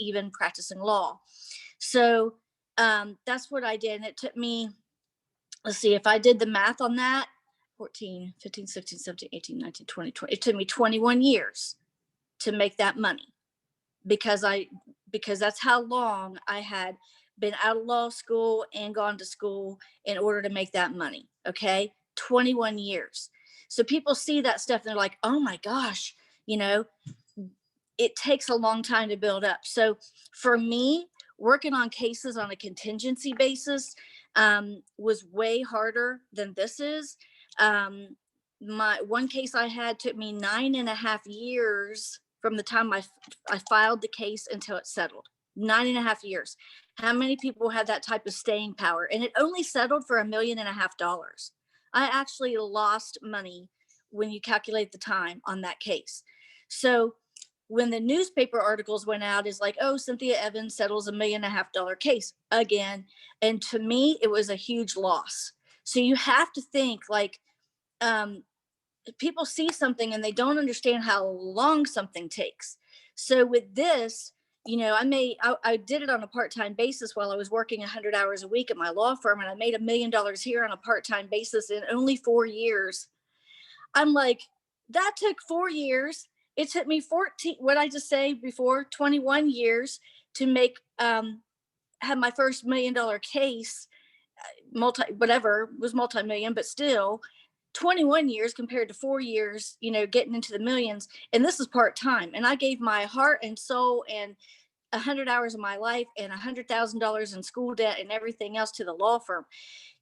even practicing law. So that's what I did. And it took me, let's see, if I did the math on that, 14, 15, 16, 17, 18, 19, 20, 20. It took me 21 years to make that money because that's how long I had been out of law school and gone to school in order to make that money. Okay. 21 years. So people see that stuff and they're like, oh my gosh, it takes a long time to build up. So for me, working on cases on a contingency basis was way harder than this is. My one case I had took me 9.5 years from the time I filed the case until it settled. 9.5 years. How many people have that type of staying power? And it only settled for $1.5 million. I actually lost money when you calculate the time on that case. So when the newspaper articles went out, is like, oh, Cynthia Evans settles $1.5 million case again. And to me, it was a huge loss. So you have to think like, people see something and they don't understand how long something takes. So with this, I did it on a part-time basis while I was working 100 hours a week at my law firm, and I made $1 million here on a part-time basis in only 4 years. I'm like, that took 4 years. It took me 14, what I just say before, 21 years to make, have my first $1 million case, multi-million, but still 21 years compared to 4 years, getting into the millions. And this is part-time. And I gave my heart and soul and 100 hours of my life and $100,000 in school debt and everything else to the law firm.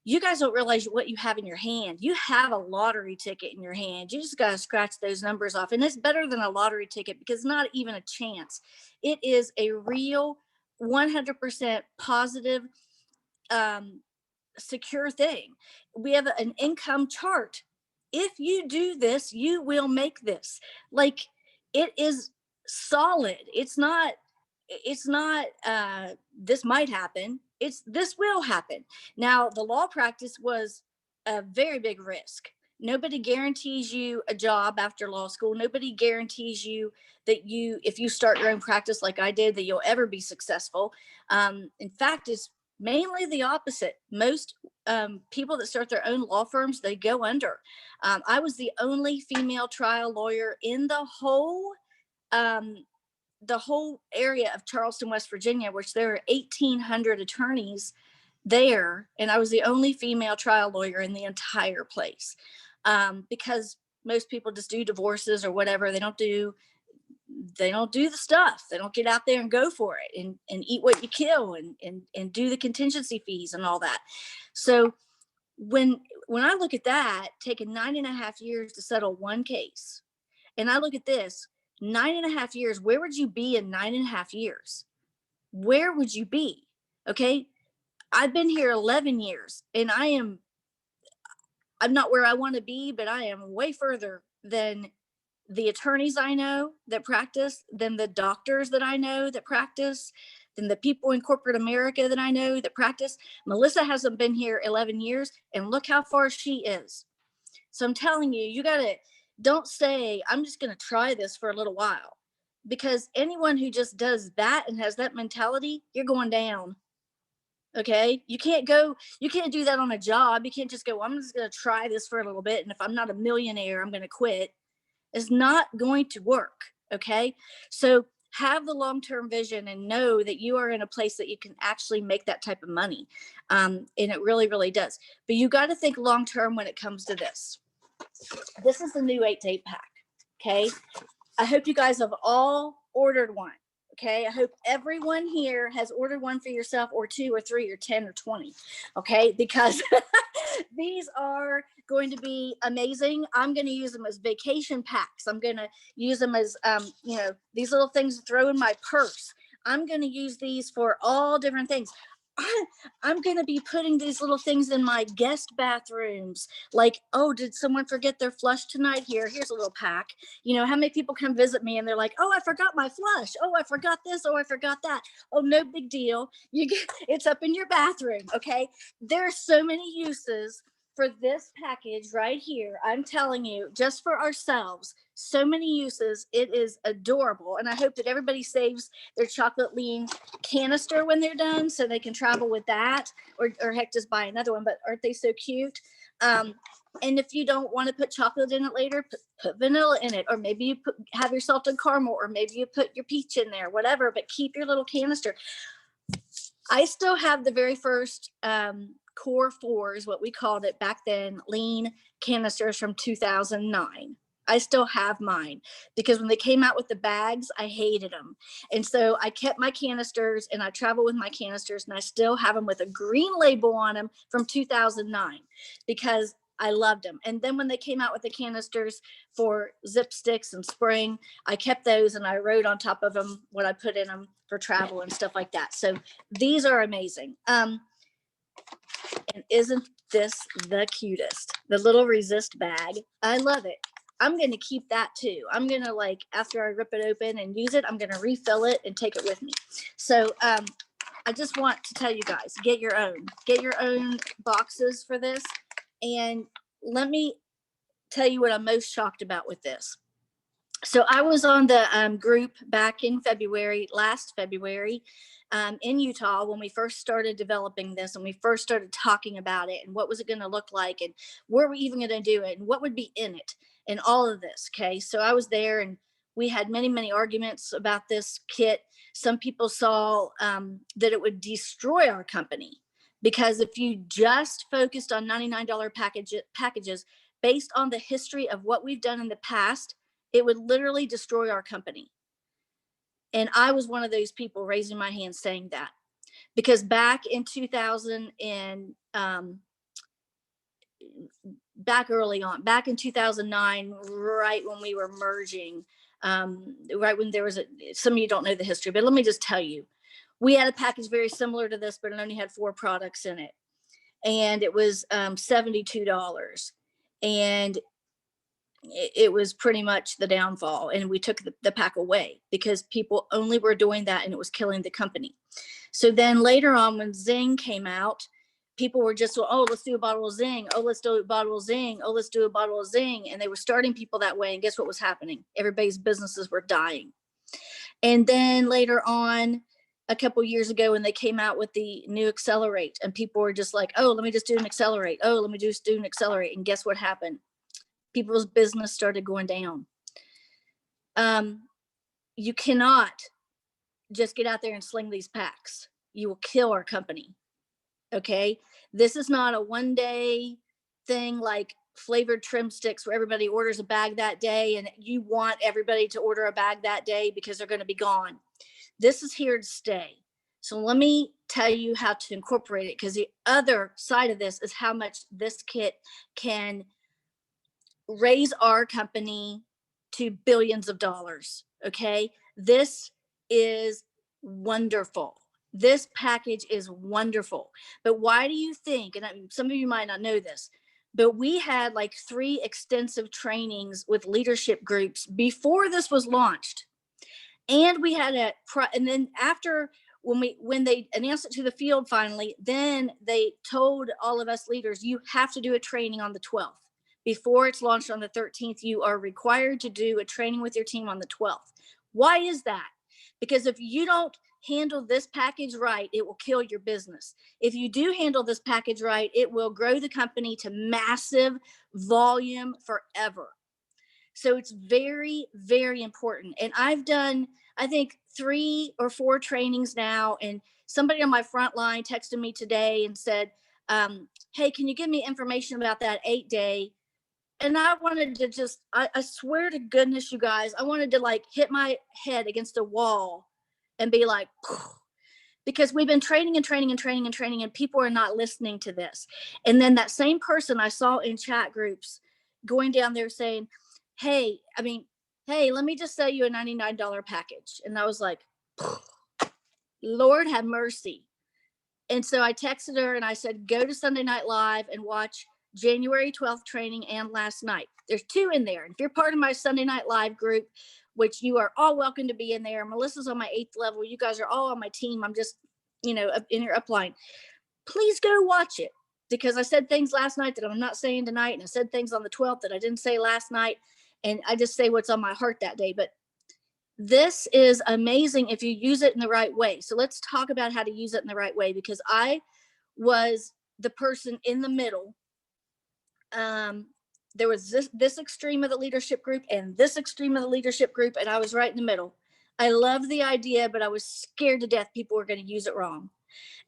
You guys don't realize what you have in your hand. You have a lottery ticket in your hand. You just got to scratch those numbers off. And it's better than a lottery ticket because it's not even a chance. It is a real 100% positive, secure thing. We have an income chart. If you do this, you will make this. Like, it is solid. It's not this might happen. This will happen. Now, the law practice was a very big risk. Nobody guarantees you a job after law school. Nobody guarantees you that if you start your own practice like I did, that you'll ever be successful. In fact, it's mainly the opposite. Most people that start their own law firms, they go under. I was the only female trial lawyer in the whole area of Charleston, West Virginia, which there are 1,800 attorneys there. And I was the only female trial lawyer in the entire place, because most people just do divorces or whatever. They don't do the stuff. They don't get out there and go for it and eat what you kill and do the contingency fees and all that. So when I look at that, taking 9.5 years to settle one case, and I look at this, 9.5 years, where would you be in 9.5 years? Where would you be? Okay. I've been here 11 years and I'm not where I want to be, but I am way further than the attorneys I know that practice, than the doctors that I know that practice, than the people in corporate America that I know that practice. Melissa hasn't been here 11 years and look how far she is. So I'm telling you, don't say, I'm just going to try this for a little while, because anyone who just does that and has that mentality, you're going down. Okay. You can't do that on a job. You can't just go, I'm just going to try this for a little bit. And if I'm not a millionaire, I'm going to quit. It's not going to work. Okay. So have the long-term vision and know that you are in a place that you can actually make that type of money. And it really, really does. But you got to think long-term when it comes to this. This is the new 8-day pack. Okay. I hope you guys have all ordered one. Okay. I hope everyone here has ordered one for yourself, or 2 or 3 or 10 or 20. Okay. Because these are going to be amazing. I'm going to use them as vacation packs. I'm going to use them as, these little things to throw in my purse. I'm going to use these for all different things. I'm going to be putting these little things in my guest bathrooms. Like, oh, did someone forget their flush tonight? Here's a little pack. How many people come visit me and they're like, oh, I forgot my flush. Oh, I forgot this. Oh, I forgot that. Oh, no big deal. It's up in your bathroom. Okay. There are so many uses for this package right here, I'm telling you, just for ourselves, so many uses. It is adorable. And I hope that everybody saves their chocolate lean canister when they're done so they can travel with that, or heck, just buy another one. But aren't they so cute? And if you don't want to put chocolate in it later, put vanilla in it, or maybe you have your salted caramel, or maybe you put your peach in there, whatever, but keep your little canister. I still have the very first Core 4 is what we called it back then, lean canisters from 2009. I still have mine because when they came out with the bags, I hated them. And so I kept my canisters and I travel with my canisters, and I still have them with a green label on them from 2009 because I loved them. And then when they came out with the canisters for zip sticks and spring, I kept those and I wrote on top of them what I put in them for travel and stuff like that. So these are amazing. And isn't this the cutest? The little resist bag. I love it. I'm going to keep that too. I'm going to, like, after I rip it open and use it, I'm going to refill it and take it with me. So I just want to tell you guys, get your own boxes for this. And let me tell you what I'm most shocked about with this. So I was on the group back in last February, in Utah when we first started developing this and we first started talking about it and what was it going to look like and were we even going to do it and what would be in it and all of this. Okay. So I was there and we had many, many arguments about this kit. Some people saw that it would destroy our company because if you just focused on $99 packages based on the history of what we've done in the past, it would literally destroy our company. And I was one of those people raising my hand saying that because back in 2000 and back early on, back in 2009, right when we were merging, right when there was some of you don't know the history, but let me just tell you, we had a package very similar to this, but it only had 4 products in it. And it was $72. And it was pretty much the downfall, and we took the pack away because people only were doing that and it was killing the company. So then later on when Zing came out, people were just, oh, let's do a bottle of Zing, oh, let's do a bottle of Zing, oh, let's do a bottle of Zing. And they were starting people that way, and guess what was happening? Everybody's businesses were dying. And then later on, a couple years ago, when they came out with the new Accelerate, and people were just like, oh, let me just do an Accelerate, oh, let me just do an Accelerate. And guess what happened? People's business started going down. You cannot just get out there and sling these packs. You will kill our company. Okay. This is not a one day thing like flavored trim sticks where everybody orders a bag that day and you want everybody to order a bag that day because they're going to be gone. This is here to stay. So let me tell you how to incorporate it, because the other side of this is how much this kit can raise our company to billions of dollars. Okay. This is wonderful. This package is wonderful. But why do you think, and some of you might not know this, but we had like 3 extensive trainings with leadership groups before this was launched. And we had and then after, when they announced it to the field finally, then they told all of us leaders, you have to do a training on the 12th. Before it's launched on the 13th, you are required to do a training with your team on the 12th. Why is that? Because if you don't handle this package right, it will kill your business. If you do handle this package right, it will grow the company to massive volume forever. So it's very, very important. And I've done, I think, 3 or 4 trainings now. And somebody on my front line texted me today and said, hey, can you give me information about that 8-day? And I wanted to just, I swear to goodness, you guys, I wanted to like hit my head against a wall and be like, because we've been training and training and training and training, and people are not listening to this. And then that same person I saw in chat groups going down there saying, hey, let me just sell you a $99 package. And I was like, Lord have mercy. And so I texted her and I said, go to Sunday Night Live and watch January 12th training and last night. There's 2 in there. And if you're part of my Sunday Night Live group, which you are all welcome to be in there. Melissa's on my 8th level. You guys are all on my team. I'm just, in your upline. Please go watch it. because I said things last night that I'm not saying tonight. And I said things on the 12th that I didn't say last night. And I just say what's on my heart that day. But this is amazing if you use it in the right way. So let's talk about how to use it in the right way, because I was the person in the middle. There was this extreme of the leadership group and this extreme of the leadership group, and I was right in the middle. I loved the idea, but I was scared to death people were going to use it wrong.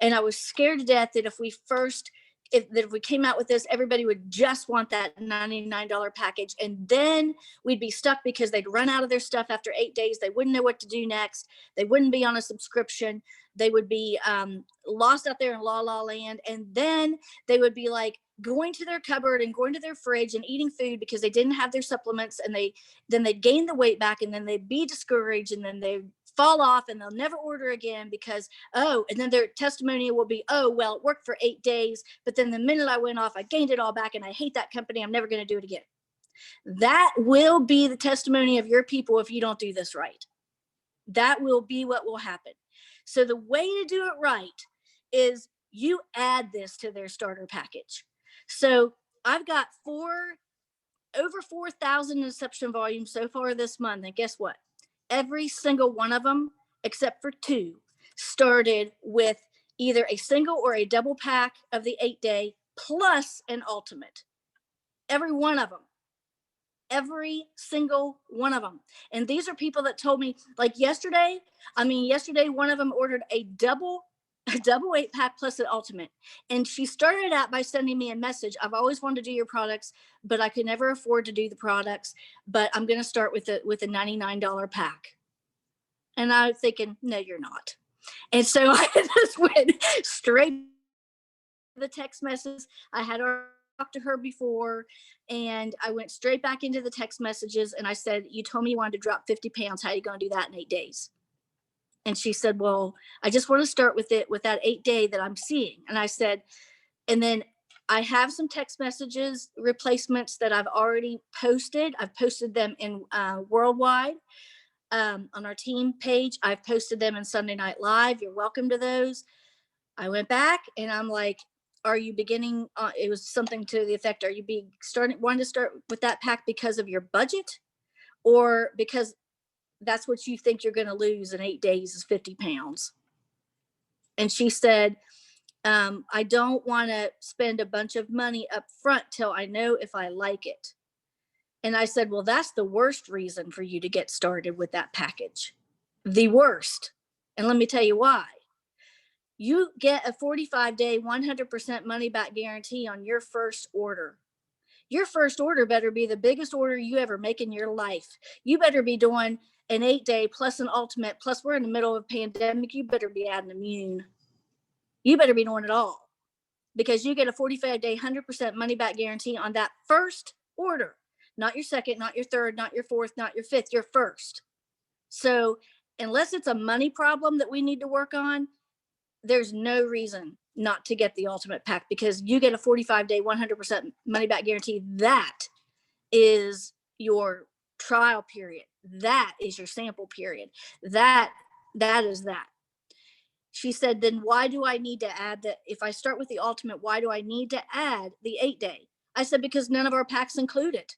And I was scared to death that if we came out with this, everybody would just want that $99 package. And then we'd be stuck because they'd run out of their stuff after 8 days. They wouldn't know what to do next. They wouldn't be on a subscription. They would be lost out there in la la land. And then they would be like going to their cupboard and going to their fridge and eating food because they didn't have their supplements. And then they'd gain the weight back, and then they'd be discouraged, and then they'd fall off, and they'll never order again because, and then their testimonial will be, oh, well, it worked for 8 days, but then the minute I went off, I gained it all back, and I hate that company. I'm never going to do it again. That will be the testimony of your people if you don't do this right. That will be what will happen. So the way to do it right is you add this to their starter package. So I've got over 4,000 inception volumes so far this month. And guess what? Every single one of them, except for 2, started with either a single or a double pack of the 8-day plus an ultimate. Every one of them. Every single one of them. And these are people that told me, like yesterday, one of them ordered a double 8-pack plus an ultimate. And she started out by sending me a message. I've always wanted to do your products, but I could never afford to do the products. But I'm going to start with a $99 pack. And I was thinking, no, you're not. And so I just went straight to the text messages. I had talked to her before, and I went straight back into the text messages, and I said, you told me you wanted to drop 50 pounds. How are you going to do that in 8 days? And she said, well, I just want to start with that 8-day that I'm seeing. And I said, and then I have some text messages replacements that I've already posted. I've posted them in worldwide. On our team page. I've posted them in Sunday Night Live. You're welcome to those. I went back and I'm like, are you beginning? It was something to the effect, are you wanting to start with that pack because of your budget, or because that's what you think you're going to lose in 8 days is 50 pounds? And she said, I don't want to spend a bunch of money up front till I know if I like it. And I said, well, that's the worst reason for you to get started with that package. The worst. And let me tell you why. You get a 45-day, 100% money back guarantee on your first order. Your first order better be the biggest order you ever make in your life. You better be doing an 8-day plus an ultimate, plus we're in the middle of a pandemic. You better be adding immune. You better be doing it all, because you get a 45-day, 100% money back guarantee on that first order. Not your second, not your third, not your fourth, not your fifth, your first. So unless it's a money problem that we need to work on, there's no reason not to get the ultimate pack, because you get a 45-day, 100% money back guarantee. That is your trial period. That is your sample period. That is that. She said, then why do I need to add that? If I start with the ultimate, why do I need to add the 8-day? I said, because none of our packs include it.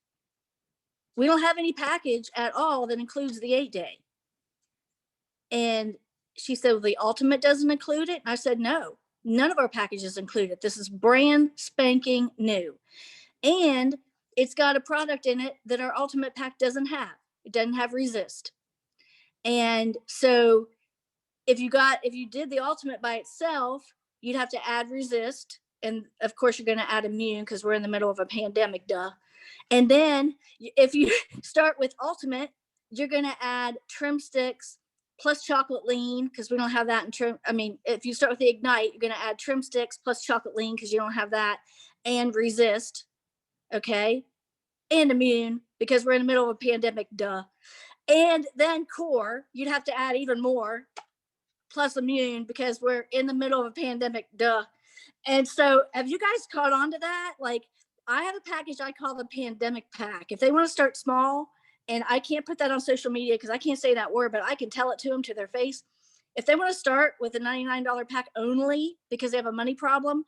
We don't have any package at all that includes the 8-day. And she said, well, the ultimate doesn't include it. And I said, no, none of our packages include it. This is brand spanking new. And it's got a product in it that our ultimate pack doesn't have. It doesn't have resist. And so if you did the ultimate by itself, you'd have to add resist. And of course you're going to add immune because we're in the middle of a pandemic, duh. And then if you start with ultimate, you're going to add trim sticks plus chocolate lean, because we don't have that in trim. I mean, if you start with the ignite, you're going to add trim sticks plus chocolate lean, because you don't have that, and resist. Okay. And immune, because we're in the middle of a pandemic, duh. And then core, you'd have to add even more, plus immune, because we're in the middle of a pandemic, duh. And so have you guys caught on to that? Like, I have a package I call the pandemic pack. If they want to start small, and I can't put that on social media because I can't say that word, but I can tell it to them to their face. If they want to start with a $99 pack only because they have a money problem,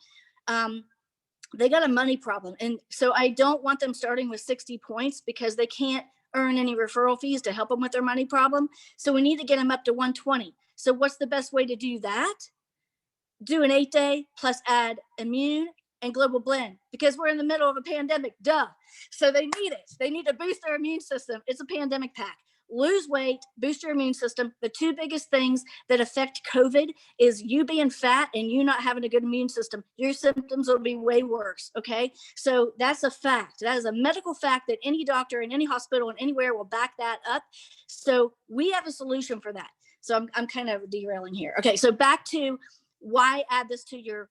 they got a money problem. And so I don't want them starting with 60 points because they can't earn any referral fees to help them with their money problem. So we need to get them up to 120. So what's the best way to do that? Do an 8-day plus add immune and global blend, because we're in the middle of a pandemic. Duh. So they need it. They need to boost their immune system. It's a pandemic pack. Lose weight, boost your immune system. The two biggest things that affect COVID is you being fat and you not having a good immune system. Your symptoms will be way worse. Okay. So that's a fact. That is a medical fact that any doctor in any hospital and anywhere will back that up. So we have a solution for that. So I'm kind of derailing here. Okay. So back to why add this to your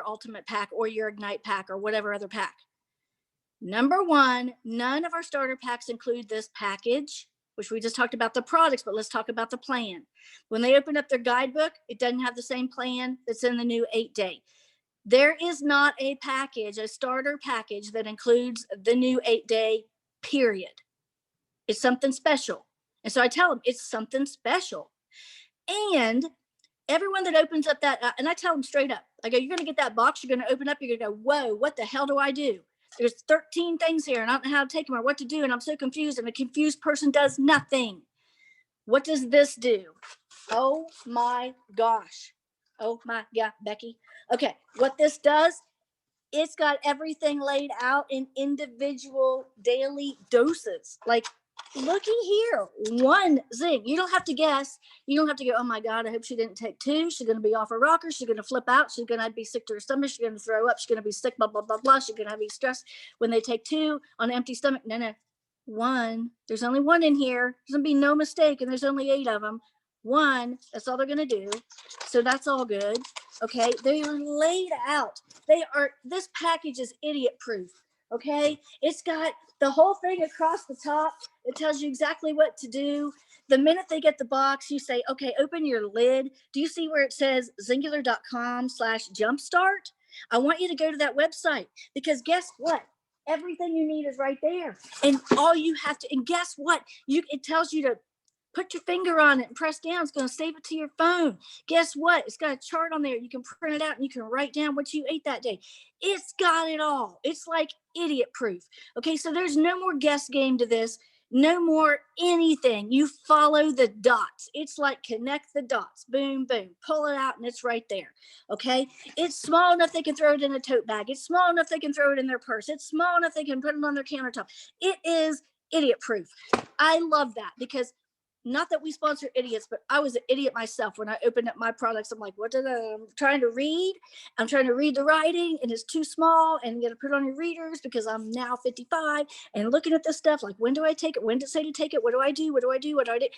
ultimate pack or your ignite pack or whatever other pack. Number one, none of our starter packs include this package, which we just talked about the products, but let's talk about the plan. When they open up their guidebook, it doesn't have the same plan that's in the new 8-day. There is not a package, a starter package that includes the new 8-day period. It's something special. And so I tell them it's something special. And everyone that opens up that, and I tell them straight up, I go, you're going to get that box, you're going to open up, you're going to go, whoa, what the hell do I do? There's 13 things here and I don't know how to take them or what to do. And I'm so confused, and a confused person does nothing. What does this do? Oh my gosh. Oh my, yeah, Becky. Okay, what this does, it's got everything laid out in individual daily doses. Like, looky here, one zinc. You don't have to guess. You don't have to go, oh my God, I hope she didn't take 2. She's going to be off her rocker. She's going to flip out. She's going to be sick to her stomach. She's going to throw up. She's going to be sick, blah, blah, blah, blah. She's going to be stressed when they take 2 on an empty stomach. No, 1. There's only 1 in here. There's going to be no mistake. And there's only 8 of them. 1, that's all they're going to do. So that's all good. Okay. They are laid out. This package is idiot proof. Okay. It's got the whole thing across the top. It tells you exactly what to do. The minute they get the box, you say, okay, open your lid. Do you see where it says zingular.com/jumpstart? I want you to go to that website, because guess what? Everything you need is right there. And all you have to, and guess what? It tells you to put your finger on it and press down. It's going to save it to your phone. Guess what? It's got a chart on there. You can print it out and you can write down what you ate that day. It's got it all. It's like idiot proof. Okay, so there's no more guess game to this. No more anything. You follow the dots. It's like connect the dots. Boom, boom. Pull it out and it's right there. Okay, it's small enough they can throw it in a tote bag. It's small enough they can throw it in their purse. It's small enough they can put it on their countertop. It is idiot proof. I love that, because not that we sponsor idiots, but I was an idiot myself when I opened up my products. I'm like, I'm trying to read. I'm trying to read the writing and it's too small, and you got to put it on your readers because I'm now 55 and looking at this stuff. Like, when do I take it? When to say to take it? What do I do? What do I do? What do I do?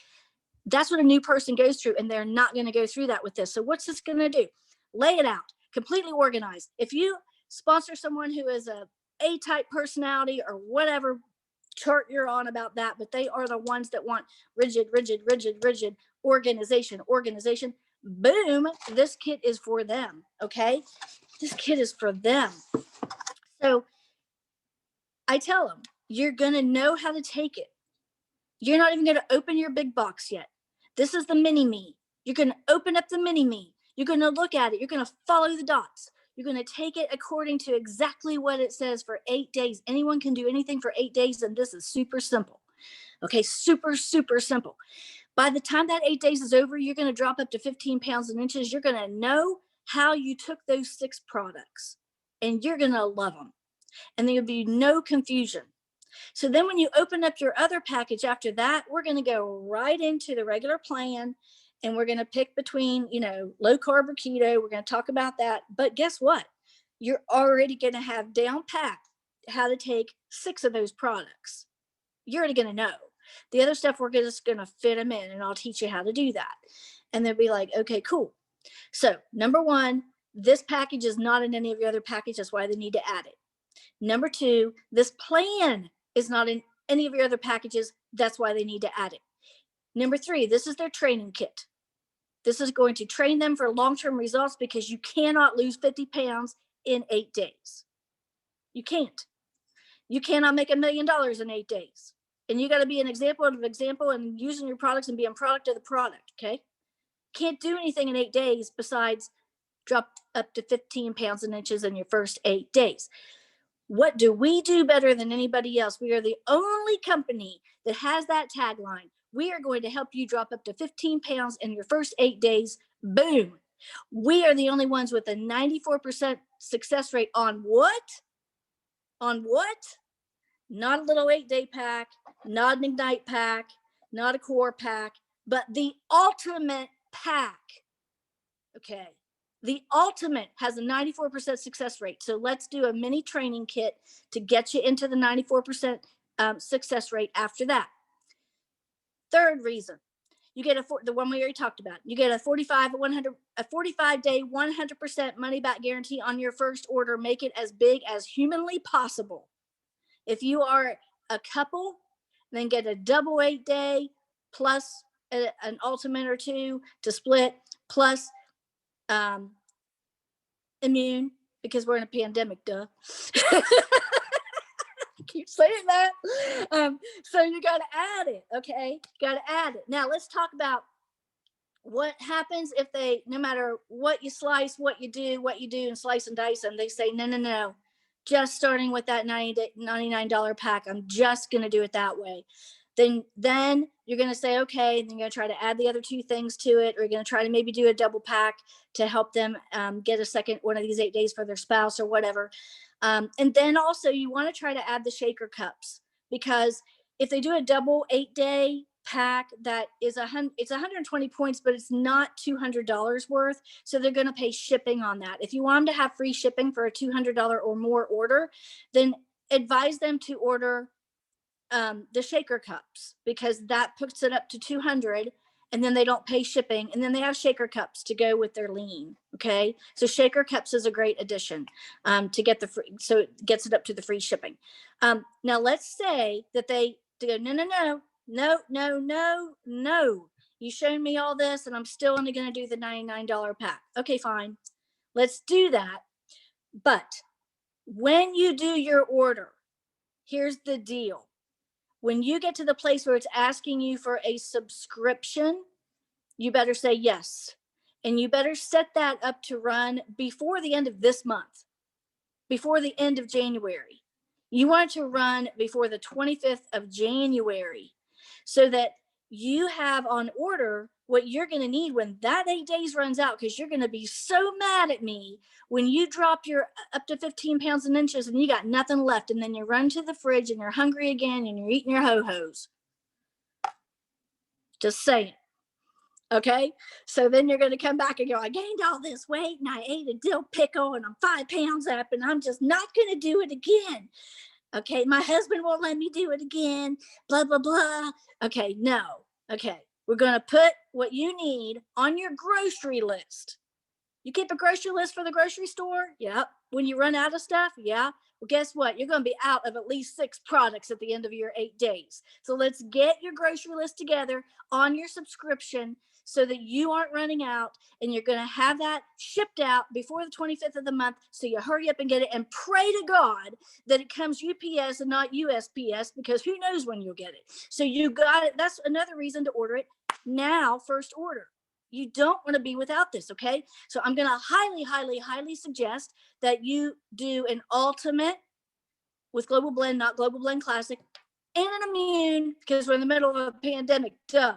That's what a new person goes through, and they're not going to go through that with this. So what's this going to do? Lay it out, completely organized. If you sponsor someone who is a A-type personality or whatever chart you're on about that, but they are the ones that want rigid organization. Boom, this kit is for them. Okay, this kit is for them. So I tell them, you're gonna know how to take it. You're not even gonna open your big box yet. This is the mini me. You're gonna open up the mini me. You're gonna look at it. You're gonna follow the dots. You're going to take it according to exactly what it says for 8 days. Anyone can do anything for 8 days, and this is super simple. Okay, super simple. By the time that 8 days is over, you're going to drop up to 15 pounds and inches. You're going to know how you took those 6 products, and you're going to love them. And there'll be no confusion. So then when you open up your other package after that, we're going to go right into the regular plan. And we're going to pick between, low carb or keto. We're going to talk about that. But guess what? You're already going to have down packed how to take 6 of those products. You're already going to know. The other stuff, we're just going to fit them in, and I'll teach you how to do that. And they'll be like, okay, cool. So number 1, this package is not in any of your other packages. That's why they need to add it. Number 2, this plan is not in any of your other packages. That's why they need to add it. Number 3, this is their training kit. This is going to train them for long-term results, because you cannot lose 50 pounds in 8 days. You can't. You cannot make $1 million in 8 days. And you got to be an example and using your products and being product of the product. Okay. Can't do anything in 8 days besides drop up to 15 pounds and inches in your first 8 days. What do we do better than anybody else? We are the only company that has that tagline. We are going to help you drop up to 15 pounds in your first 8 days. Boom. We are the only ones with a 94% success rate on what? On what? Not a little 8-day pack, not an Ignite pack, not a core pack, but the ultimate pack. Okay. The ultimate has a 94% success rate. So let's do a mini training kit to get you into the 94% success rate after that. Third reason, you get the one we already talked about. You get a 45-day 100% money back guarantee on your first order. Make it as big as humanly possible. If you are a couple, then get a double 8-day plus an ultimate or two to split, plus immune, because we're in a pandemic, duh. Keep saying that. So you got to add it, okay? Got to add it. Now let's talk about what happens if they, no matter what you slice, what you do and slice and dice, and they say, no, just starting with that $99 pack, I'm just going to do it that way. Then you're going to say, okay, then you're going to try to add the other two things to it, or you're going to try to maybe do a double pack to help them get a second one of these 8 days for their spouse or whatever. And then also you want to try to add the shaker cups, because if they do a double 8-day pack, that is it's 120 points, but it's not $200 worth. So they're going to pay shipping on that. If you want them to have free shipping for a $200 or more order, then advise them to order the shaker cups, because that puts it up to 200, and then they don't pay shipping, and then they have shaker cups to go with their lean. Okay, so shaker cups is a great addition to get the free, so it gets it up to the free shipping. Now let's say that they go, no, you showed me all this and I'm still only going to do the $99 pack. Okay, fine, let's do that. But when you do your order, here's the deal. When you get to the place where it's asking you for a subscription, you better say yes. And you better set that up to run before the end of this month, before the end of January. You want it to run before the 25th of January, so that you have on order what you're going to need when that 8 days runs out, because you're going to be so mad at me when you drop your up to 15 pounds and inches and you got nothing left, and then you run to the fridge and you're hungry again and you're eating your ho-hos. Just saying. Okay, so then you're going to come back and go, I gained all this weight and I ate a dill pickle and I'm 5 pounds up and I'm just not going to do it again. Okay, my husband won't let me do it again, blah, blah, blah. Okay, no. Okay, we're going to put what you need on your grocery list. You keep a grocery list for the grocery store? Yep. When you run out of stuff? Yeah. Well, guess what? You're going to be out of at least 6 products at the end of your 8 days. So let's get your grocery list together on your subscription so that you aren't running out, and you're going to have that shipped out before the 25th of the month. So you hurry up and get it, and pray to God that it comes UPS and not USPS, because who knows when you'll get it. So you got it. That's another reason to order it now, first order. You don't want to be without this, okay? So I'm going to highly suggest that you do an ultimate with Global Blend, not Global Blend Classic, and an immune, because we're in the middle of a pandemic, duh.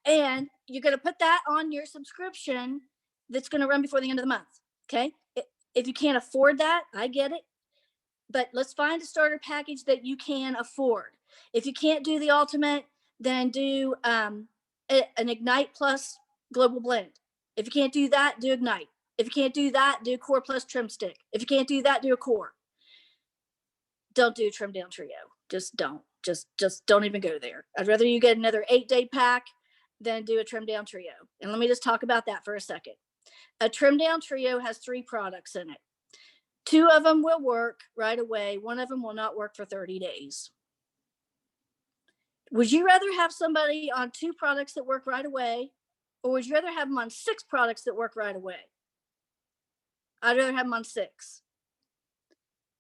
And you're going to put that on your subscription that's going to run before the end of the month, okay? If you can't afford that, I get it. But let's find a starter package that you can afford. If you can't do the ultimate, then do an Ignite Plus Global Blend. If you can't do that, do Ignite. If you can't do that, do Core Plus Trim Stick. If you can't do that, do a Core. Don't do a Trim Down Trio. Just don't. Just don't even go there. I'd rather you get another 8-day pack than do a Trim Down Trio. And let me just talk about that for a second. A Trim Down Trio has 3 products in it. 2 of them will work right away. 1 of them will not work for 30 days. Would you rather have somebody on 2 products that work right away, or would you rather have them on 6 products that work right away? I'd rather have them on 6.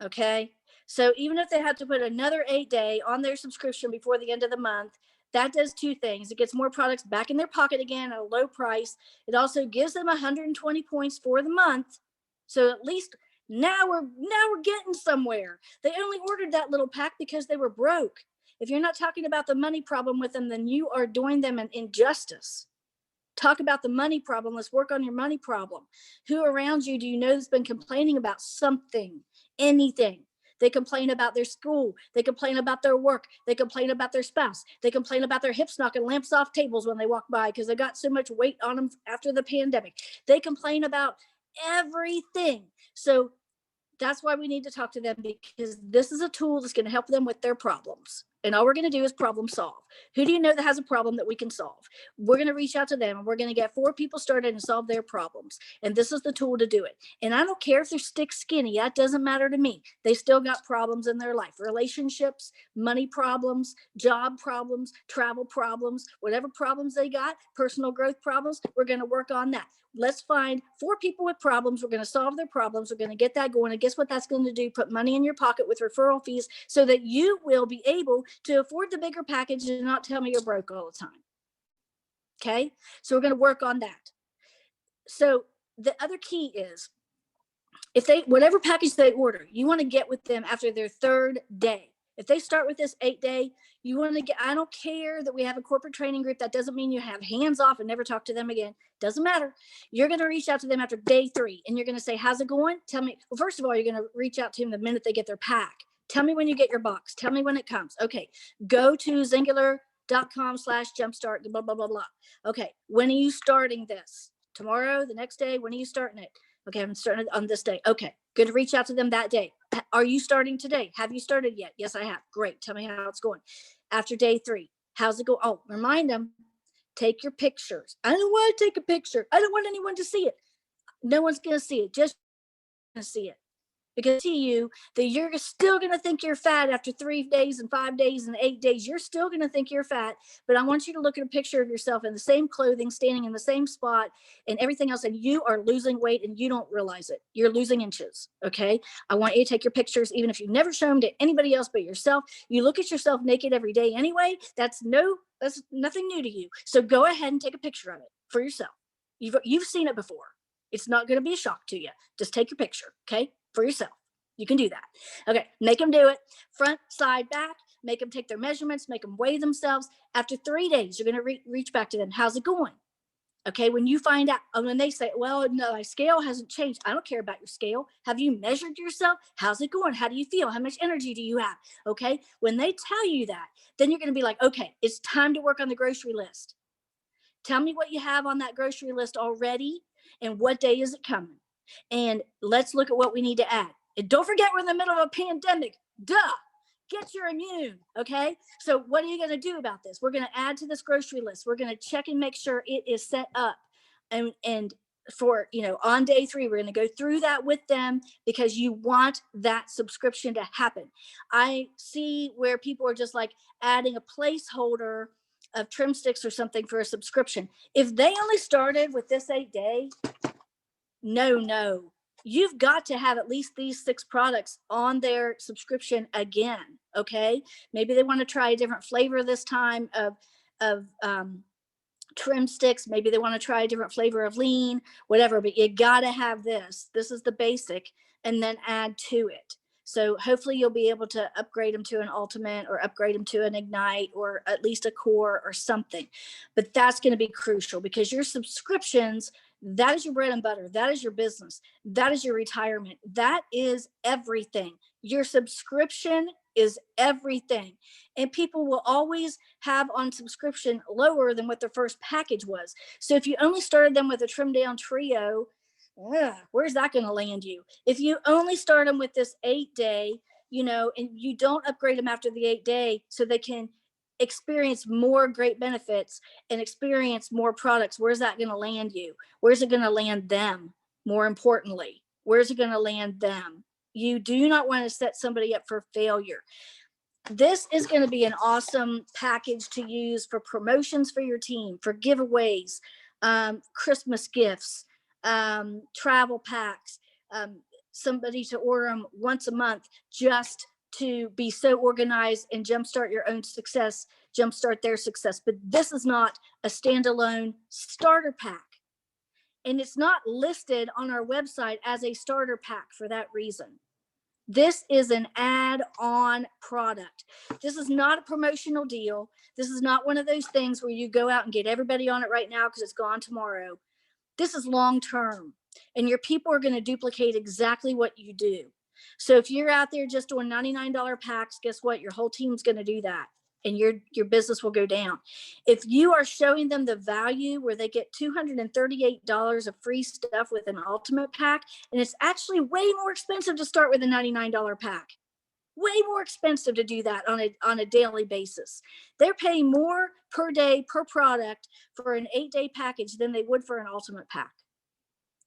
Okay. So even if they have to put another 8-day on their subscription before the end of the month, That does two things. It gets more products back in their pocket again at a low price. It also gives them 120 points for the month. So at least now we're getting somewhere. They only ordered that little pack because they were broke. If you're not talking about the money problem with them, then you are doing them an injustice. Talk about the money problem. Let's work on your money problem. Who around you do you know has been complaining about something, anything? They complain about their school. They complain about their work. They complain about their spouse. They complain about their hips knocking lamps off tables when they walk by because they got so much weight on them after the pandemic. They complain about everything. So that's why we need to talk to them, because this is a tool that's going to help them with their problems. And all we're going to do is problem solve. Who do you know that has a problem that we can solve? We're going to reach out to them and we're going to get 4 people started and solve their problems. And this is the tool to do it. And I don't care if they're stick skinny. That doesn't matter to me. They still got problems in their life, relationships, money problems, job problems, travel problems, whatever problems they got, personal growth problems. We're going to work on that. Let's find 4 people with problems. We're going to solve their problems. We're going to get that going. And guess what that's going to do? Put money in your pocket with referral fees so that you will be able to afford the bigger package and not tell me you're broke all the time. Okay. So we're going to work on that. So the other key is, if they, whatever package they order, you want to get with them after their 3rd day. If they start with this 8-day, you want to get, I don't care that we have a corporate training group. That doesn't mean you have hands off and never talk to them again. Doesn't matter. You're going to reach out to them after day 3 and you're going to say, how's it going? Tell me. Well, first of all, you're going to reach out to them the minute they get their pack. Tell me when you get your box. Tell me when it comes. Okay. Go to Zingular.com/jumpstart, blah, blah, blah, blah. Okay. When are you starting this? Tomorrow, the next day? When are you starting it? Okay, I'm starting on this day. Okay, good to reach out to them that day. Are you starting today? Have you started yet? Yes, I have. Great. Tell me how it's going. After day 3, how's it go? Oh, remind them, take your pictures. I don't want to take a picture. I don't want anyone to see it. No one's going to see it. Just going to see it. Because to you that you're still going to think you're fat after 3 days and 5 days and 8 days. You're still going to think you're fat, but I want you to look at a picture of yourself in the same clothing, standing in the same spot and everything else, and you are losing weight and you don't realize it. You're losing inches. Okay. I want you to take your pictures, even if you've never shown them to anybody else but yourself. You look at yourself naked every day anyway. That's nothing new to you. So go ahead and take a picture of it for yourself. You've seen it before. It's not going to be a shock to you. Just take your picture. Okay. For yourself. You can do that. Okay. Make them do it. Front, side, back. Make them take their measurements. Make them weigh themselves. After 3 days, you're going to reach back to them. How's it going? Okay. When you find out, when they say, well, no, my scale hasn't changed. I don't care about your scale. Have you measured yourself? How's it going? How do you feel? How much energy do you have? Okay. When they tell you that, then you're going to be like, okay, it's time to work on the grocery list. Tell me what you have on that grocery list already and what day is it coming? And let's look at what we need to add. And don't forget, we're in the middle of a pandemic. Duh. Get your immune. Okay. So what are you going to do about this? We're going to add to this grocery list. We're going to check and make sure it is set up. And for, on day 3, we're going to go through that with them because you want that subscription to happen. I see where people are just like adding a placeholder of trim sticks or something for a subscription. If they only started with this 8-day, no, you've got to have at least these 6 products on their subscription again. Okay. Maybe they want to try a different flavor this time of trim sticks. Maybe they want to try a different flavor of lean, whatever, but you got to have this. This is the basic, and then add to it. So hopefully you'll be able to upgrade them to an ultimate or upgrade them to an ignite or at least a core or something. But that's going to be crucial because your subscriptions, that is your bread and butter. That is your business. That is your retirement. That is everything. Your subscription is everything. And people will always have on subscription lower than what their first package was. So if you only started them with a trimmed down trio, where's that going to land you? If you only start them with this 8-day, and you don't upgrade them after the 8-day so they can experience more great benefits and experience more products, where's that going to land you? Where's it going to land them? More importantly, where's it going to land them? You do not want to set somebody up for failure. This is going to be an awesome package to use for promotions for your team, for giveaways, Christmas gifts, travel packs, somebody to order them once a month just to be so organized and jumpstart your own success jumpstart their success. But this is not a standalone starter pack. And it's not listed on our website as a starter pack for that reason. This is an add-on product. This is not a promotional deal. This is not one of those things where you go out and get everybody on it right now because it's gone tomorrow. This is long-term, and your people are going to duplicate exactly what you do. So if you're out there just doing $99 packs, guess what? Your whole team's going to do that, and your business will go down. If you are showing them the value where they get $238 of free stuff with an ultimate pack, and it's actually way more expensive to start with a $99 pack. Way more expensive to do that on a daily basis. They're paying more per day per product for an 8-day package than they would for an ultimate pack.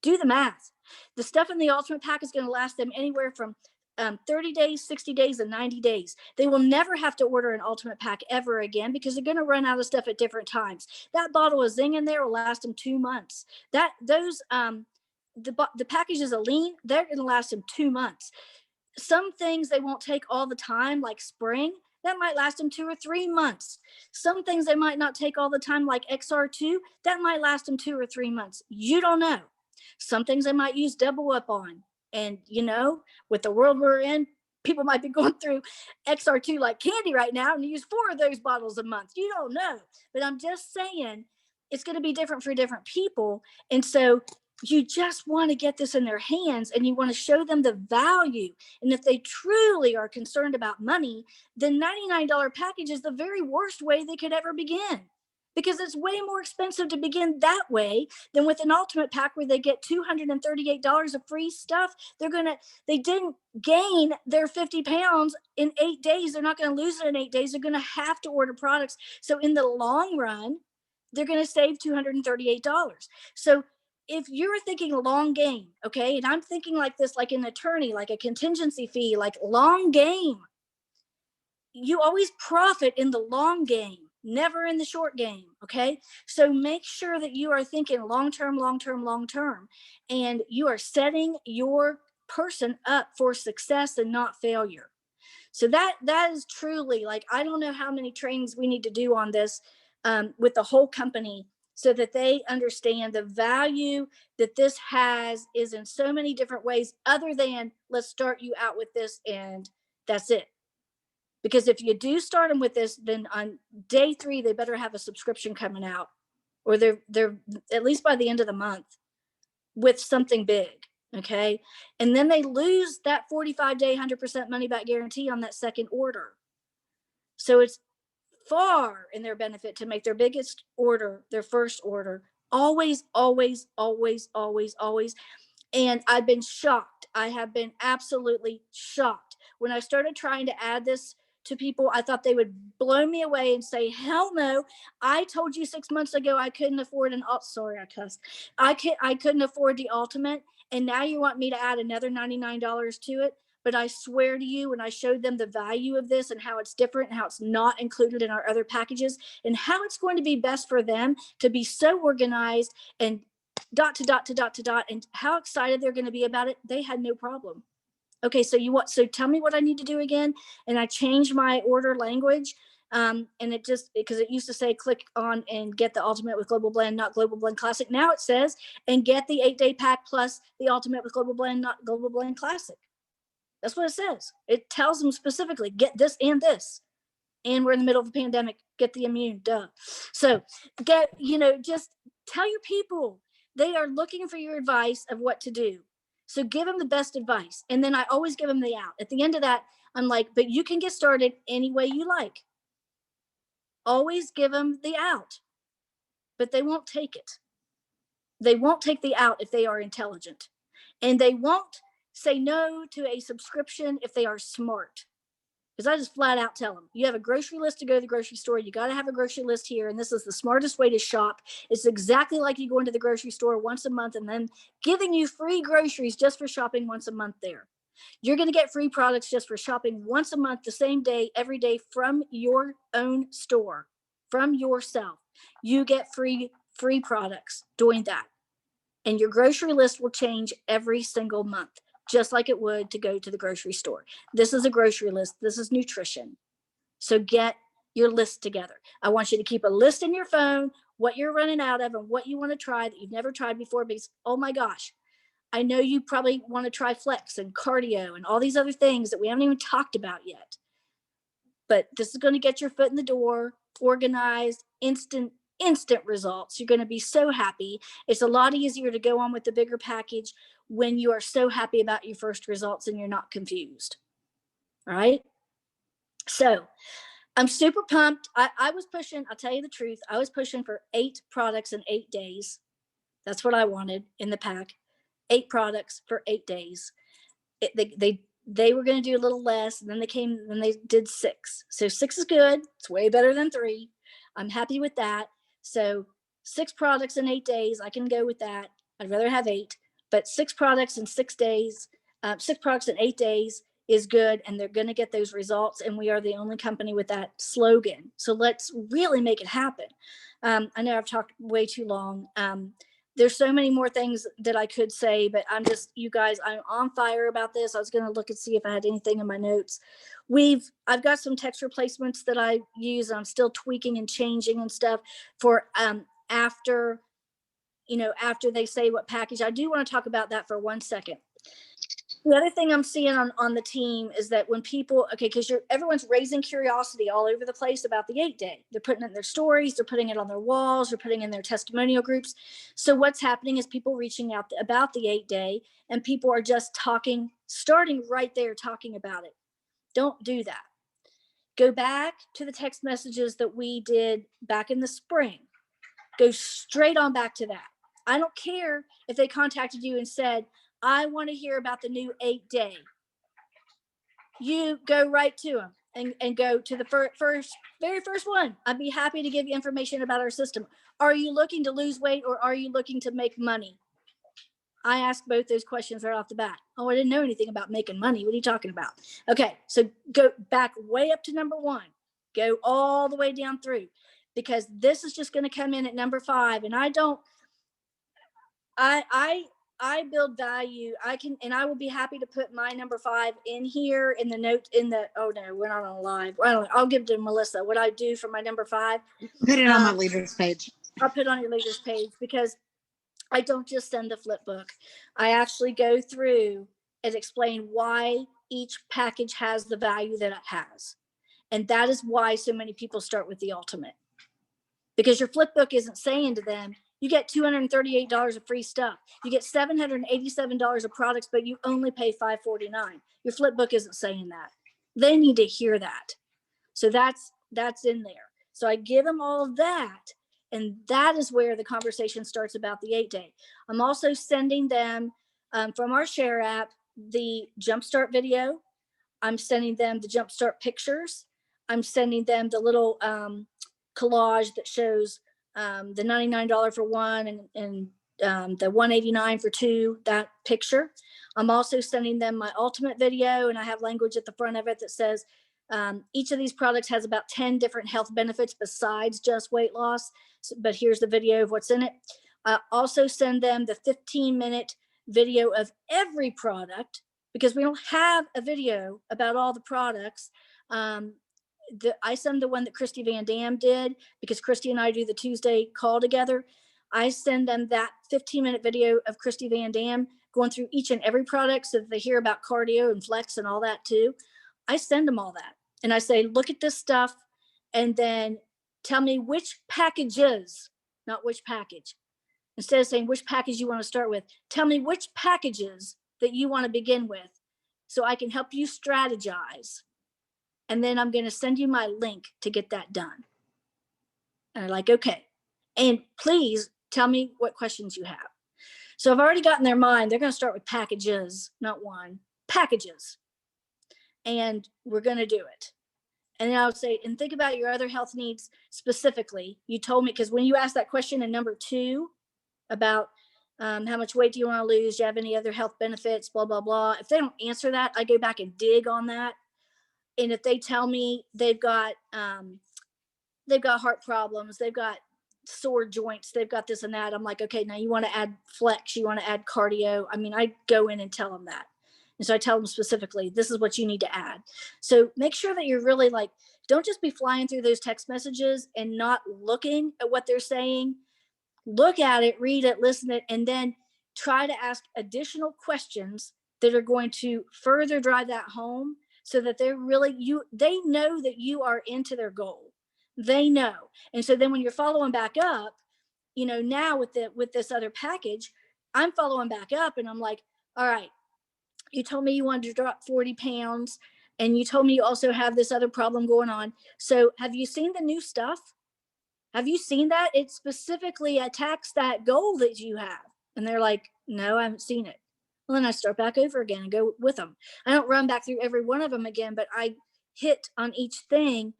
Do the math. The stuff in the ultimate pack is going to last them anywhere from 30 days, 60 days, and 90 days. They will never have to order an ultimate pack ever again because they're going to run out of stuff at different times. That bottle of Zing in there will last them 2 months. The packages of lean, they're going to last them 2 months. Some things they won't take all the time, like spring, that might last them 2 or 3 months. Some things they might not take all the time, like XR2, that might last them 2 or 3 months. You don't know. Some things they might use double up on. And, with the world we're in, people might be going through XR2 like candy right now and use 4 of those bottles a month. You don't know. But I'm just saying it's going to be different for different people. And so you just want to get this in their hands and you want to show them the value. And if they truly are concerned about money, then $99 package is the very worst way they could ever begin, because it's way more expensive to begin that way than with an ultimate pack where they get $238 of free stuff. They didn't gain their 50 pounds in 8 days. They're not going to lose it in 8 days. They're going to have to order products. So in the long run, they're going to save $238. So if you're thinking long game, okay, and I'm thinking like this, like an attorney, like a contingency fee, like long game, you always profit in the long game, never in the short game, okay? So make sure that you are thinking long-term, long-term, long-term, and you are setting your person up for success and not failure. So that is truly, like, I don't know how many trainings we need to do on this with the whole company, so that they understand the value that this has is in so many different ways, other than let's start you out with this and that's it. Because if you do start them with this, then on day 3, they better have a subscription coming out, or they're at least by the end of the month with something big. Okay. And then they lose that 45-day, 100% money back guarantee on that second order. So it's far in their benefit to make their biggest order their first order. Always, always, always, always, always. And I've been shocked. I have been absolutely shocked. When I started trying to add this to people, I thought they would blow me away and say, hell no. I told you 6 months ago I couldn't afford sorry, I cussed. I couldn't afford the ultimate. And now you want me to add another $99 to it? But I swear to you, when I showed them the value of this and how it's different and how it's not included in our other packages and how it's going to be best for them to be so organized and dot to dot to dot to dot, and how excited they're going to be about it, they had no problem. Okay, so so tell me what I need to do again. And I changed my order language. And it just, because it used to say click on and get the ultimate with Global Blend, not Global Blend Classic. Now it says, and get the 8-day pack plus the ultimate with Global Blend, not Global Blend Classic. That's what it says. It tells them specifically, get this and this. And we're in the middle of a pandemic, get the immune, duh. So just tell your people, they are looking for your advice of what to do. So give them the best advice. And then I always give them the out. At the end of that, I'm like, but you can get started any way you like. Always give them the out, but they won't take it. They won't take the out if they are intelligent. And they won't say no to a subscription if they are smart. Because I just flat out tell them, you have a grocery list to go to the grocery store. You got to have a grocery list here. And this is the smartest way to shop. It's exactly like you go into the grocery store once a month and then giving you free groceries just for shopping once a month there. You're going to get free products just for shopping once a month, the same day, every day, from your own store, from yourself. You get free products doing that. And your grocery list will change every single month, just like it would to go to the grocery store. This is a grocery list. This is nutrition. So get your list together. I want you to keep a list in your phone, what you're running out of and what you want to try that you've never tried before, because, oh my gosh, I know you probably want to try flex and cardio and all these other things that we haven't even talked about yet. But this is going to get your foot in the door, organized, instant results. You're going to be so happy. It's a lot easier to go on with the bigger package when you are so happy about your first results and you're not confused. All right. So I'm super pumped. I was pushing, I'll tell you the truth, I was pushing for 8 products in 8 days. That's what I wanted in the pack. 8 products for 8 days. They were going to do a little less, and then they did 6. So 6 is good. It's way better than 3. I'm happy with that. So 6 products in 8 days, I can go with that. I'd rather have 8, but 6 products in 6 days, 6 products in 8 days is good, and they're going to get those results. And we are the only company with that slogan. So let's really make it happen. I know I've talked way too long. There's so many more things that I could say, but you guys, I'm on fire about this. I was going to look and see if I had anything in my notes. I've got some text replacements that I use. I'm still tweaking and changing and stuff for after they say what package. I do want to talk about that for 1 second. The other thing I'm seeing on the team is that when people, because everyone's raising curiosity all over the place about the 8-day. They're putting it in their stories, they're putting it on their walls, they're putting it in their testimonial groups. So what's happening is people reaching out about the 8-day, and people are just starting right there talking about it. Don't do that. Go back to the text messages that we did back in the spring. Go straight on back to that. I don't care if they contacted you and said, I want to hear about the new 8-day. You go right to them and go to the very first one. I'd be happy to give you information about our system. Are you looking to lose weight, or are you looking to make money? I ask both those questions right off the bat. Oh, I didn't know anything about making money. What are you talking about? Okay, so go back way up to number 1. Go all the way down through, because this is just going to come in at number 5. And I build value. I will be happy to put my number 5 in here in the note oh no, we're not on live. I'll give to Melissa what I do for my number 5. Put it on my leaders page. I'll put it on your leaders page, because I don't just send the flip book. I actually go through and explain why each package has the value that it has. And that is why so many people start with the ultimate, because your flip book isn't saying to them, you get $238 of free stuff. You get $787 of products, but you only pay $549. Your flip book isn't saying that. They need to hear that. So that's in there. So I give them all of that. And that is where the conversation starts about the 8-day. I'm also sending them from our share app, the Jumpstart video. I'm sending them the Jumpstart pictures. I'm sending them the little collage that shows the $99 for 1 and the $189 for 2, that picture. I'm also sending them my ultimate video, and I have language at the front of it that says each of these products has about 10 different health benefits besides just weight loss. But here's the video of what's in it. I also send them the 15-minute video of every product, because we don't have a video about all the products. I send the one that Christy Van Dam did, because Christy and I do the Tuesday call together. I send them that 15-minute video of Christy Van Dam going through each and every product, so that they hear about cardio and flex and all that too. I send them all that. And I say, look at this stuff, and then tell me which packages, not which package. Instead of saying which package you want to start with, tell me which packages that you want to begin with, so I can help you strategize. And then I'm going to send you my link to get that done. And they're like, okay. And please tell me what questions you have. So I've already got in their mind, they're going to start with packages, not 1, packages. And we're going to do it. And then I would say, and think about your other health needs specifically. You told me, because when you asked that question in number 2 about how much weight do you want to lose? Do you have any other health benefits? Blah, blah, blah. If they don't answer that, I go back and dig on that. And if they tell me they've got heart problems, they've got sore joints, they've got this and that, I'm like, okay, now you want to add flex, you want to add cardio. I mean, I go in and tell them that. And so I tell them specifically, this is what you need to add. So make sure that you're really like, don't just be flying through those text messages and not looking at what they're saying. Look at it, read it, listen to it, and then try to ask additional questions that are going to further drive that home, so that they're really, they know that you are into their goal. They know. And so then when you're following back up, now with this other package, I'm following back up and I'm like, all right, you told me you wanted to drop 40 pounds, and you told me you also have this other problem going on. So have you seen the new stuff? Have you seen that? It specifically attacks that goal that you have. And they're like, no, I haven't seen it. Well, then I start back over again and go with them. I don't run back through every one of them again, but I hit on each thing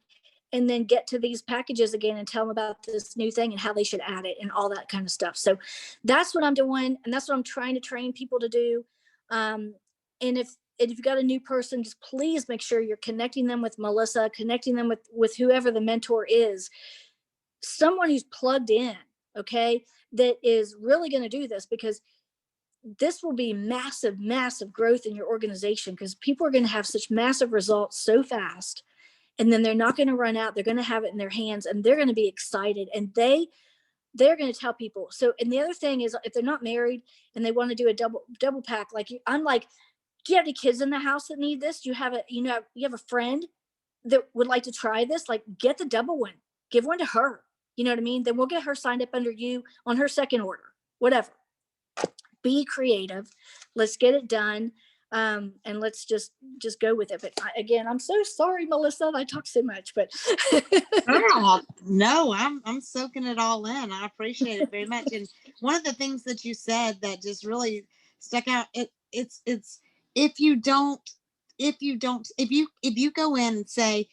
and then get to these packages again and tell them about this new thing and how they should add it and all that kind of stuff. So that's what I'm doing. And that's what I'm trying to train people to do. And if you've got a new person, just please make sure you're connecting them with Melissa, connecting them with whoever the mentor is, someone who's plugged in, okay, that is really going to do this, because this will be massive, massive growth in your organization, because people are going to have such massive results so fast. And then they're not going to run out. They're going to have it in their hands, and they're going to be excited, and they're going to tell people. So, and the other thing is, if they're not married and they want to do a double pack, like I'm like, do you have any kids in the house that need this? Do you have a friend that would like to try this? Like, get the double one, give one to her. You know what I mean? Then we'll get her signed up under you on her second order, whatever. Be creative. Let's get it done. And let's just go with it. But again, I'm so sorry, Melissa, I talk so much, but Oh, no, I'm soaking it all in. I appreciate it very much. And one of the things that you said that just really stuck out, it's if you go in and say,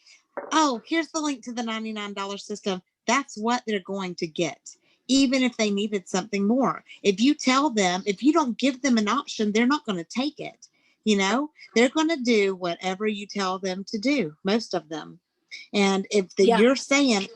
oh, here's the link to the $99 system, that's what they're going to get, even if they needed something more. If you tell them, if you don't give them an option, they're not going to take it. They're going to do whatever you tell them to do, most of them. And yeah, you're saying,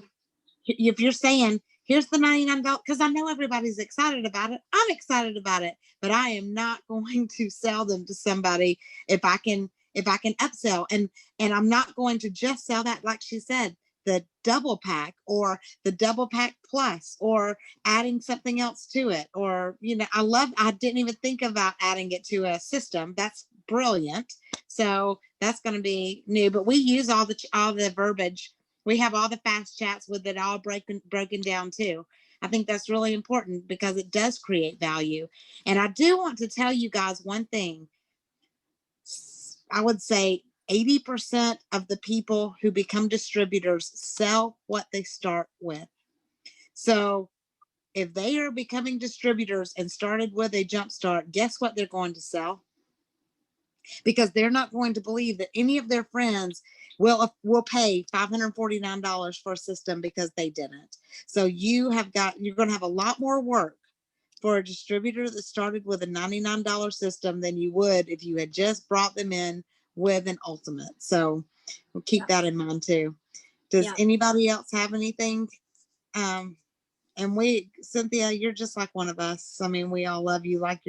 here's the $99, because I know everybody's excited about it. I'm excited about it, but I am not going to sell them to somebody if I can upsell. And I'm not going to just sell that, like she said, the double pack or the double pack plus, or adding something else to it. Or, I didn't even think about adding it to a system. That's brilliant. So that's going to be new, but we use all the verbiage. We have all the fast chats with it all broken down too. I think that's really important because it does create value. And I do want to tell you guys one thing. I would say 80% of the people who become distributors sell what they start with. So if they are becoming distributors and started with a jump start, guess what they're going to sell? Because they're not going to believe that any of their friends will pay $549 for a system because they didn't. So you're going to have a lot more work for a distributor that started with a $99 system than you would if you had just brought them in with an ultimate. So we'll keep that in mind too. Does anybody else have anything? And Cynthia, you're just like one of us. I mean, we all love you like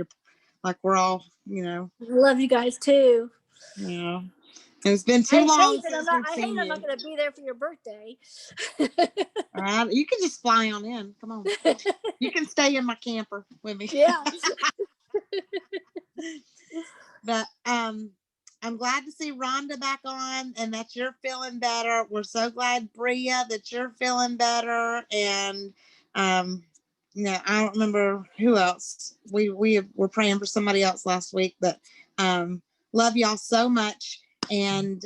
we're all, I love you guys too. Yeah. It's been too long since we've seen you. I'm not going to be there for your birthday. You can just fly on in. Come on. You can stay in my camper with me. Yeah. But I'm glad to see Rhonda back on and that you're feeling better. We're so glad, Bria, that you're feeling better. And I don't remember who else. We were praying for somebody else last week, but love y'all so much. And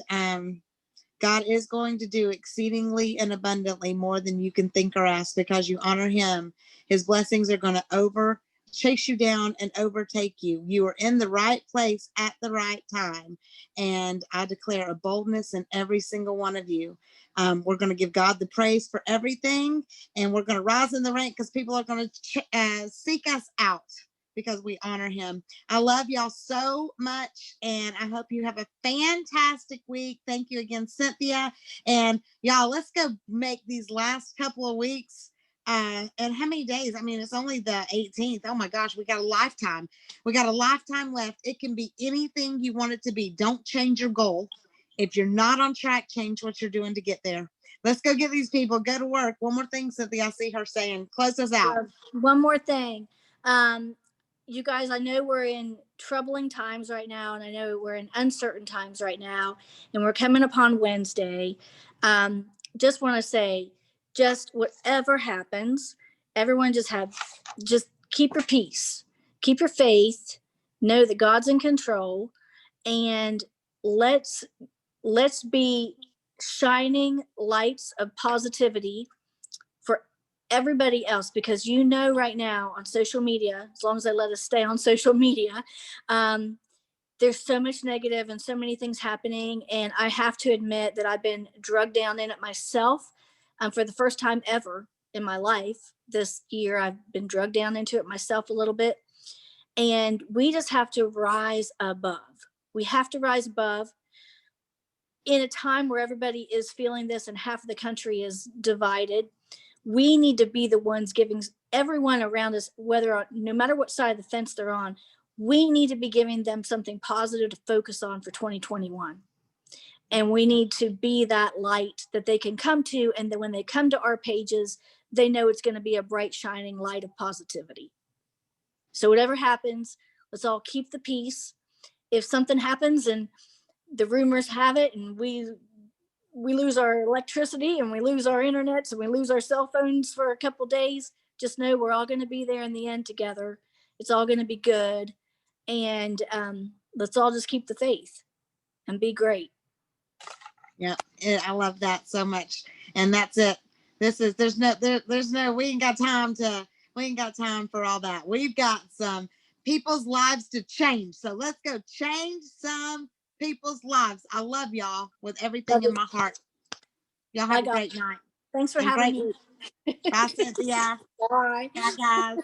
God is going to do exceedingly and abundantly more than you can think or ask, because you honor him. His blessings are going to chase you down and overtake you. You are in the right place at the right time. And I declare a boldness in every single one of you. We're going to give God the praise for everything. And we're going to rise in the rank because people are going to seek us out, because we honor him. I love y'all so much, and I hope you have a fantastic week. Thank you again, Cynthia. And y'all, let's go make these last couple of weeks And how many days? I mean, it's only the 18th. Oh my gosh, we got a lifetime. We got a lifetime left. It can be anything you want it to be. Don't change your goal. If you're not on track, change what you're doing to get there. Let's go get these people. Go to work. One more thing, Cynthia. I see her saying, close us out. One more thing. Um, you guys, I know we're in troubling times right now, and I know we're in uncertain times right now, and we're coming upon Wednesday. Just want to say, just whatever happens, everyone just keep your peace, keep your faith, know that God's in control, and let's let's be shining lights of positivity for everybody else, because you know right now on social media, as long as they let us stay on social media, um, there's so much negative and so many things happening, and I have to admit that I've been drugged down in it myself. For the first time ever in my life this year, I've been drugged down into it myself a little bit, and we just have to rise above. We have to rise above in a time where everybody is feeling this and half of the country is divided. We need to be the ones giving everyone around us, whether no matter what side of the fence they're on, we need to be giving them something positive to focus on for 2021. And we need to be that light that they can come to, and then when they come to our pages, they know it's going to be a bright shining light of positivity. So whatever happens, let's all keep the peace. If something happens and the rumors have it, and we lose our electricity and we lose our internets and we lose our cell phones for a couple days, just know we're all going to be there in the end together. It's all going to be good. And let's all just keep the faith and be great. Yeah, I love that so much. And that's it. There's no, we ain't got time for all that. We've got some people's lives to change. So let's go change some people's lives. I love y'all with everything in my heart. Y'all I have a got great night Thanks for and having great me. week. Bye, Cynthia. Bye. Bye, guys.